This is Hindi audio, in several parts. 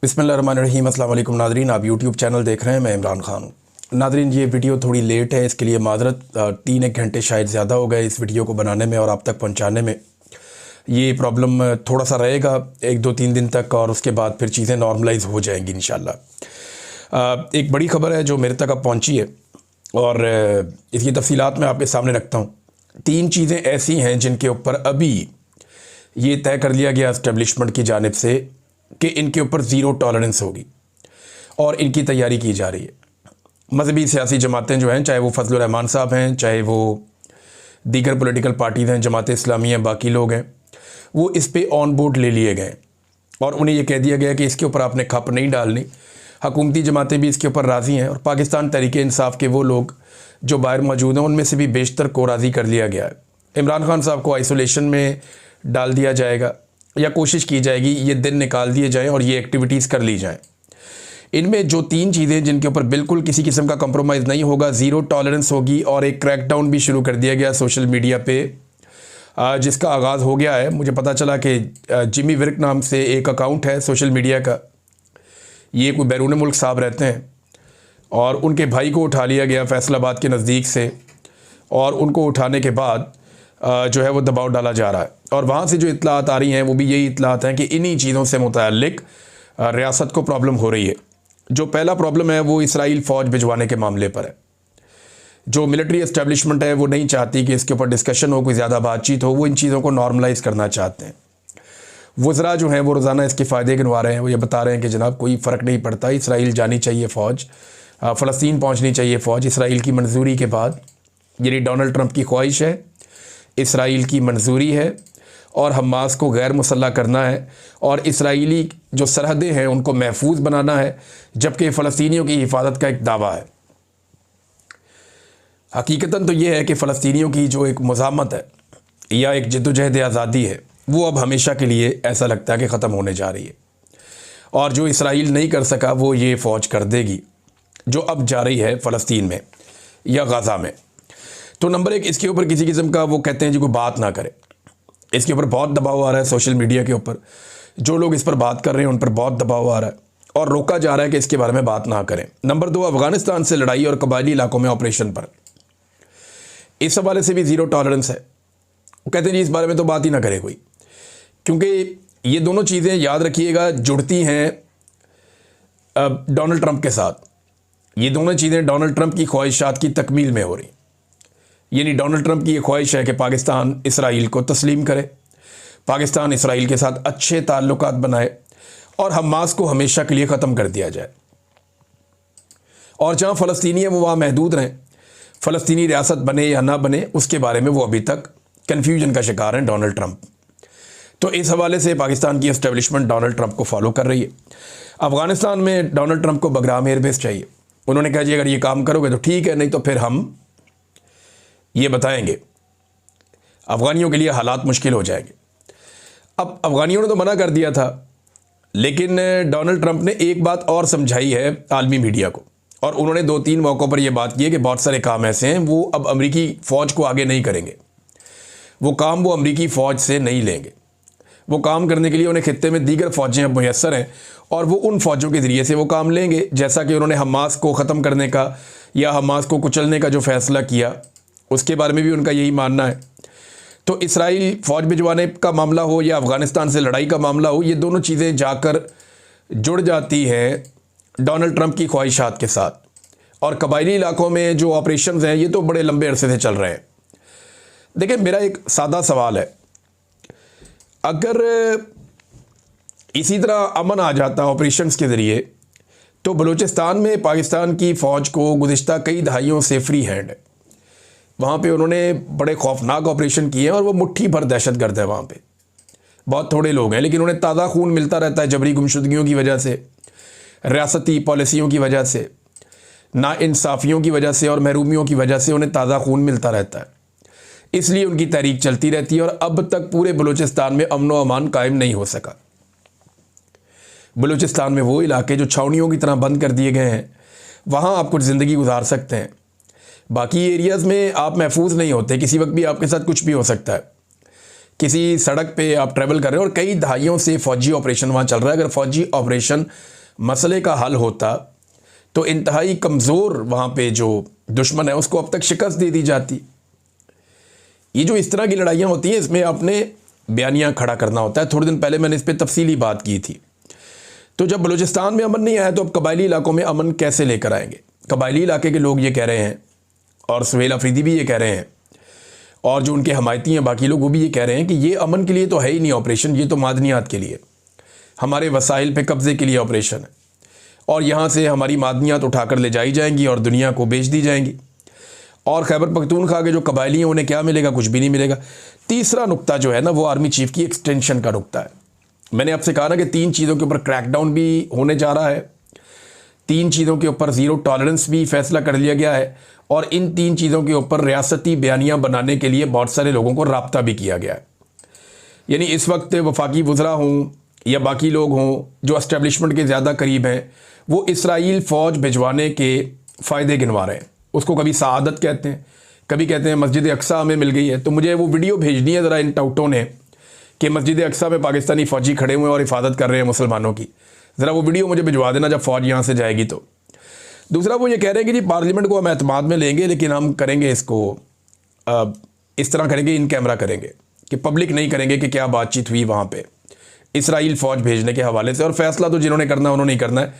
बिस्मिल्लाहिर्रहमानिर्रहीम। अस्सलाम वालेकुम नादरीन, आप यूट्यूब चैनल देख रहे हैं, मैं इमरान खान हूँ। नादरीन, ये वीडियो थोड़ी लेट है, इसके लिए माजरत। 3-1 घंटे शायद ज़्यादा हो गए इस वीडियो को बनाने में और आप तक पहुँचाने में। ये प्रॉब्लम थोड़ा सा रहेगा 1-2-3 दिन तक, और उसके बाद फिर चीज़ें नॉर्मलाइज हो जाएंगी इंशाल्लाह। एक बड़ी ख़बर है जो मेरे तक अब पहुँची है और इसकी तफसीलात मैं आपके सामने रखता हूँ। 3 चीज़ें ऐसी हैं जिनके ऊपर अभी ये तय कर लिया गया इस्टेब्लिशमेंट की जानिब से कि इनके ऊपर ज़ीरो टॉलरेंस होगी और इनकी तैयारी की जा रही है। मजहबी सियासी जमातें जो हैं, चाहे वो फजलुर रहमान साहब हैं, चाहे वो दीगर पॉलिटिकल पार्टीज़ हैं, जमात इस्लामी हैं, बाकी लोग हैं, वो इस पे ऑन बोर्ड ले लिए गए और उन्हें ये कह दिया गया कि इसके ऊपर आपने खप नहीं डालनी। हुकूमती जमातें भी इसके ऊपर राज़ी हैं और पाकिस्तान तहरीक-ए-इंसाफ के वो लोग जो बाहर मौजूद हैं उनमें से भी बेशतर को राज़ी कर लिया गया है। इमरान खान साहब को आइसोलेशन में डाल दिया जाएगा या कोशिश की जाएगी ये दिन निकाल दिए जाएं और ये एक्टिविटीज़ कर ली जाएं। इनमें जो 3 चीज़ें जिनके ऊपर बिल्कुल किसी किस्म का कंप्रोमाइज़ नहीं होगा, ज़ीरो टॉलरेंस होगी और एक क्रैकडाउन भी शुरू कर दिया गया सोशल मीडिया पे, जिसका आगाज़ हो गया है। मुझे पता चला कि जिमी विर्क नाम से एक अकाउंट है सोशल मीडिया का, ये कोई बैरून मुल्क साहब रहते हैं और उनके भाई को उठा लिया गया फैसलाबाद के नज़दीक से, और उनको उठाने के बाद जो है वो दबाव डाला जा रहा है। और वहाँ से जो इत्तलात आ रही हैं वो भी यही इत्तलात हैं कि इन्हीं चीज़ों से मुतअल्लिक़ रियासत को प्रॉब्लम हो रही है। जो पहला प्रॉब्लम है वो इसराइल फ़ौज भिजवाने के मामले पर है। जो मिलिट्री इस्टेब्लिशमेंट है वो नहीं चाहती कि इसके ऊपर डिस्कशन हो, कोई ज़्यादा बातचीत हो, वो इन चीज़ों को नॉर्मलाइज़ करना चाहते हैं। वज़रा जो हैं वो रोज़ाना इसके फ़ायदे गिनवा रहे हैं। वो ये बता रहे हैं कि जनाब कोई फ़र्क नहीं पड़ता, इसराइल जानी चाहिए फ़ौज, फ़लस्तीन पहुँचनी चाहिए फ़ौज इसराइल की मंजूरी के बाद। यानी डोनाल्ड ट्रंप की ख्वाहिश है, इसराइल की मंजूरी है और हमास को गैर मुसल्लह करना है और इसराइली जो सरहदें हैं उनको महफूज बनाना है, जबकि फ़लस्तीनियों की हिफाजत का एक दावा है। हकीकतन तो ये है कि फ़लस्तीनियों की जो एक मुज़ाहमत है या एक जद्दोजहद आज़ादी है वो अब हमेशा के लिए ऐसा लगता है कि ख़त्म होने जा रही है, और जो इसराइल नहीं कर सका वो ये फ़ौज कर देगी जो अब जा रही है फ़लस्तीन में या गाज़ा में। तो नंबर 1, इसके ऊपर किसी किस्म का वो कहते हैं जी कोई बात ना करे। इसके ऊपर बहुत दबाव आ रहा है सोशल मीडिया के ऊपर, जो लोग इस पर बात कर रहे हैं उन पर बहुत दबाव आ रहा है और रोका जा रहा है कि इसके बारे में बात ना करें। नंबर 2, अफ़गानिस्तान से लड़ाई और कबायली इलाकों में ऑपरेशन पर, इस हवाले से भी ज़ीरो टॉलरेंस है। वो कहते हैं जी इस बारे में तो बात ही ना करे कोई, क्योंकि ये दोनों चीज़ें याद रखिएगा जुड़ती हैं डोनाल्ड ट्रंप के साथ। ये दोनों चीज़ें डोनाल्ड ट्रंप की ख्वाहिशात की तकमील में हो रही। यानी डोनाल्ड ट्रंप की ये ख्वाहिश है कि पाकिस्तान इसराइल को तस्लीम करे, पाकिस्तान इसराइल के साथ अच्छे ताल्लुकात बनाए और हमास को हमेशा के लिए ख़त्म कर दिया जाए, और जहाँ फ़लस्तीनी है वो वहाँ महदूद रहें। फ़लस्तीनी रियासत बने या ना बने उसके बारे में वो अभी तक कन्फ्यूजन का शिकार हैं डोनाल्ड ट्रंप। तो इस हवाले से पाकिस्तान की एस्टेब्लिशमेंट डोनाल्ड ट्रंप को फॉलो कर रही है। अफ़गानिस्तान में डोनाल्ड ट्रंप को बगराम एयरबेस चाहिए। उन्होंने कहा जी अगर ये काम करोगे तो ठीक है, नहीं तो फिर हम ये बताएंगे, अफ़गानियों के लिए हालात मुश्किल हो जाएंगे। अब अफ़गानियों ने तो मना कर दिया था, लेकिन डोनाल्ड ट्रंप ने एक बात और समझाई है आलमी मीडिया को, और उन्होंने 2-3 मौक़ों पर यह बात की है कि बहुत सारे काम ऐसे हैं वो अब अमरीकी फ़ौज को आगे नहीं करेंगे। वो काम वो अमरीकी फ़ौज से नहीं लेंगे। वो काम करने के लिए उन्हें खित्ते में दीगर फ़ौजें अब मुयस्सर हैं और वो उन फ़ौजों के ज़रिए से वो काम लेंगे, जैसा कि उन्होंने हमास को ख़त्म करने का या हमास को कुचलने का जो फ़ैसला किया उसके बारे में भी उनका यही मानना है। तो इसराइल फ़ौज भिजवाने का मामला हो या अफ़गानिस्तान से लड़ाई का मामला हो, ये दोनों चीज़ें जाकर जुड़ जाती हैं डोनाल्ड ट्रंप की ख्वाहिशात के साथ। और कबायली इलाकों में जो ऑपरेशंस हैं ये तो बड़े लंबे अरसे से चल रहे हैं। देखिए, मेरा एक सादा सवाल है, अगर इसी तरह अमन आ जाता ऑपरेशंस के ज़रिए तो बलूचिस्तान में पाकिस्तान की फ़ौज को गुज़िश्ता कई दहाइयों से फ्री हैंड है। वहाँ पे उन्होंने बड़े खौफनाक ऑपरेशन किए हैं और वो मुट्ठी भर दहशतगर्द है। वहाँ पे बहुत थोड़े लोग हैं लेकिन उन्हें ताज़ा खून मिलता रहता है जबरी गुमशुदगियों की वजह से, रियासती पॉलिसियों की वजह से, नाइंसाफ़ियों की वजह से और महरूमियों की वजह से उन्हें ताज़ा खून मिलता रहता है। इसलिए उनकी तहरीक चलती रहती है और अब तक पूरे बलूचिस्तान में अमन व अमान कायम नहीं हो सका। बलूचिस्तान में वो इलाके जो छावनियों की तरह बंद कर दिए गए हैं, वहाँ आप कुछ ज़िंदगी गुजार सकते हैं। बाकी एरियाज़ में आप महफूज नहीं होते, किसी वक्त भी आपके साथ कुछ भी हो सकता है। किसी सड़क पे आप ट्रैवल कर रहे हो और कई दहाइयों से फ़ौजी ऑपरेशन वहाँ चल रहा है, अगर फ़ौजी ऑपरेशन मसले का हल होता तो इंतहाई कमज़ोर वहाँ पे जो दुश्मन है उसको अब तक शिकस्त दे दी जाती। ये जो इस तरह की लड़ाइयाँ होती हैं, इसमें आपने बयानिया खड़ा करना होता है। थोड़े दिन पहले मैंने इस पर तफसीली बात की थी। तो जब बलूचिस्तान में अमन नहीं आया तो अब कबायली इलाकों में अमन कैसे लेकर आएंगे? कबायली इलाके के लोग ये कह रहे हैं और सुहेल अफरीदी भी ये कह रहे हैं और जो उनके हमायती हैं बाकी लोग वो भी ये कह रहे हैं कि ये अमन के लिए तो है ही नहीं ऑपरेशन, ये तो मादनियात के लिए, हमारे वसाइल पे कब्ज़े के लिए ऑपरेशन है और यहाँ से हमारी मादनियात उठाकर ले जाई जाएंगी और दुनिया को बेच दी जाएंगी। और खैबर पख्तूनख्वा के जो कबायली हैं उन्हें क्या मिलेगा? कुछ भी नहीं मिलेगा। तीसरा नुक्ता जो है ना वो आर्मी चीफ़ की एक्सटेंशन का नुक्ता है। मैंने आपसे कहा ना कि 3 चीज़ों के ऊपर क्रैकडाउन भी होने जा रहा है, 3 चीज़ों के ऊपर ज़ीरो टॉलरेंस भी फैसला कर लिया गया है और इन 3 चीज़ों के ऊपर रियासती बयानियाँ बनाने के लिए बहुत सारे लोगों को राब्ता भी किया गया है। यानी इस वक्त वफाकी वज़रा हों या बाकी लोग हों जो एस्टेब्लिशमेंट के ज़्यादा करीब हैं, वो इसराइल फ़ौज भिजवाने के फ़ायदे गिनवा रहे हैं। उसको कभी सआदत कहते हैं, कभी कहते हैं मस्जिद अक्सा हमें मिल गई है। तो मुझे वो वीडियो भेजनी है ज़रा इन टाउटों ने कि मस्जिद अक्सा में पाकिस्तानी फ़ौजी खड़े हुए हैं और हिफाजत कर रहे हैं मुसलमानों की। ज़रा वो वीडियो मुझे भिजवा देना जब फ़ौज यहाँ से जाएगी तो। दूसरा वो ये कह रहे हैं कि जी पार्लियामेंट को हम एतमाद में लेंगे लेकिन हम करेंगे इसको इस तरह करेंगे, इन कैमरा करेंगे कि पब्लिक नहीं करेंगे कि क्या बातचीत हुई वहाँ पे इसराइल फ़ौज भेजने के हवाले से, और फैसला तो जिन्होंने करना है उन्होंने ही करना है,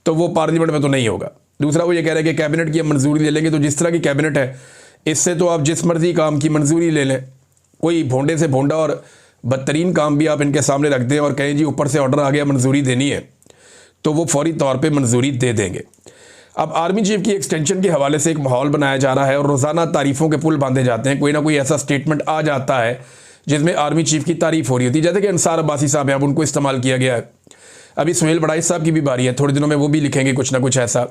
तो वो पार्लियामेंट में तो नहीं होगा। दूसरा वो ये कह रहे हैं कि कैबिनेट की हम मंजूरी ले लेंगे। तो जिस तरह की कैबिनेट है इससे तो आप जिस मर्ज़ी काम की मंजूरी ले लें, कोई भोंडे से भोंडा और बदतरीन काम भी आप इनके सामने रख दें और कहें जी ऊपर से ऑर्डर आ गया मंजूरी देनी है, तो वो फौरी तौर पे मंजूरी दे देंगे। अब आर्मी चीफ की एक्सटेंशन के हवाले से एक माहौल बनाया जा रहा है और रोज़ाना तारीफ़ों के पुल बांधे जाते हैं। कोई ना कोई ऐसा स्टेटमेंट आ जाता है जिसमें आर्मी चीफ की तारीफ़ हो रही होती है, जैसे कि अंसार अब्बासी साहब हैं, अब उनको इस्तेमाल किया गया है। अभी सुहेल बड़ाई साहब की भी बारी है, थोड़े दिनों में वो भी लिखेंगे कुछ ना कुछ ऐसा।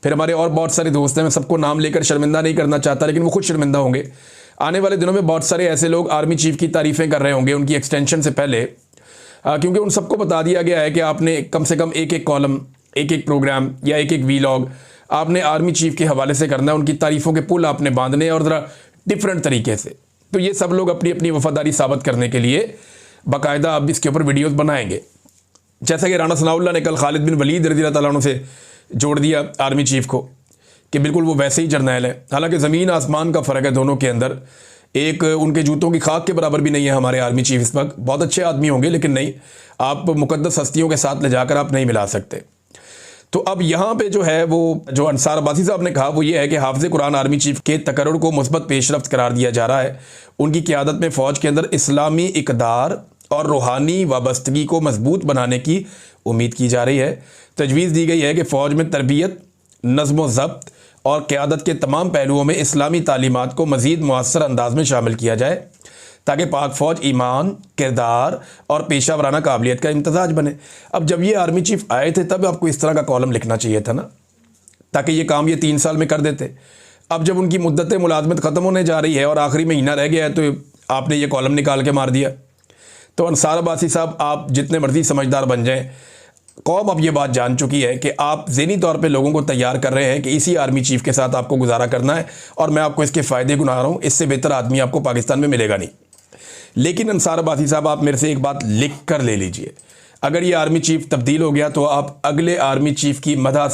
फिर हमारे और बहुत सारे दोस्त हैं, मैं सबको नाम लेकर शर्मिंदा नहीं करना चाहता, लेकिन वो खुद शर्मिंदा होंगे। आने वाले दिनों में बहुत सारे ऐसे लोग आर्मी चीफ की तारीफ़ें कर रहे होंगे उनकी एक्सटेंशन से पहले, क्योंकि उन सबको बता दिया गया है कि आपने कम से कम एक कॉलम, एक प्रोग्राम या एक वीलॉग आपने आर्मी चीफ के हवाले से करना है, उनकी तारीफ़ों के पुल आपने बांधने और ज़रा डिफरेंट तरीके से। तो ये सब लोग अपनी अपनी वफादारी साबित करने के लिए बाकायदा अब इसके ऊपर वीडियोस बनाएंगे। जैसा कि राना सनाउल्लाह ने कल खालिद बिन वलीद रज़ी अल्लाह तआला अन्हु से जोड़ दिया आर्मी चीफ को कि बिल्कुल वो वैसे ही जर्नैल है, हालांकि ज़मीन आसमान का फ़र्क है दोनों के अंदर। एक उनके जूतों की खाक के बराबर भी नहीं है हमारे आर्मी चीफ इस वक्त। बहुत अच्छे आदमी होंगे लेकिन नहीं, आप मुकद्दस हस्तियों के साथ ले जाकर आप नहीं मिला सकते। तो अब यहाँ पे जो है वो जो अंसार अब्बासी साहब ने कहा वो ये है कि हाफ़िज़ कुरान आर्मी चीफ के तकर्रुर को मुस्बत पेशरफ्त करार दिया जा रहा है। उनकी क़यादत में फ़ौज के अंदर इस्लामी इक़दार और रूहानी वाबस्तगी को मजबूत बनाने की उम्मीद की जा रही है। तजवीज़ दी गई है कि फ़ौज में तरबियत, नज़्म व ज़ब्त और क़यादत के तमाम पहलुओं में इस्लामी तालीमात को मज़ीद मुअस्सर अंदाज में शामिल किया जाए ताकि पाक फ़ौज ईमान, किरदार और पेशा वराना काबिलियत का इम्तजाज बने। अब जब ये आर्मी चीफ आए थे तब आपको इस तरह का कॉलम लिखना चाहिए था ना, ताकि ये काम ये 3 साल में कर देते। अब जब उनकी मुद्दत मुलाजमत ख़त्म होने जा रही है और आखिरी महीना रह गया है तो आपने ये कॉलम निकाल के मार दिया। तो अंसार अब्बासी साहब आप जितने मर्जी समझदार बन जाएँ, कौम अब ये बात जान चुकी है कि आप ज़हनी तौर पे लोगों को तैयार कर रहे हैं कि इसी आर्मी चीफ के साथ आपको गुजारा करना है और मैं आपको इसके फ़ायदे गिना रहा हूँ। इससे बेहतर आदमी आपको पाकिस्तान में मिलेगा नहीं। लेकिन अंसार अब्बासी साहब आप मेरे से एक बात लिख कर ले लीजिए, अगर ये आर्मी चीफ तब्दील हो गया तो आप अगले आर्मी चीफ की मदद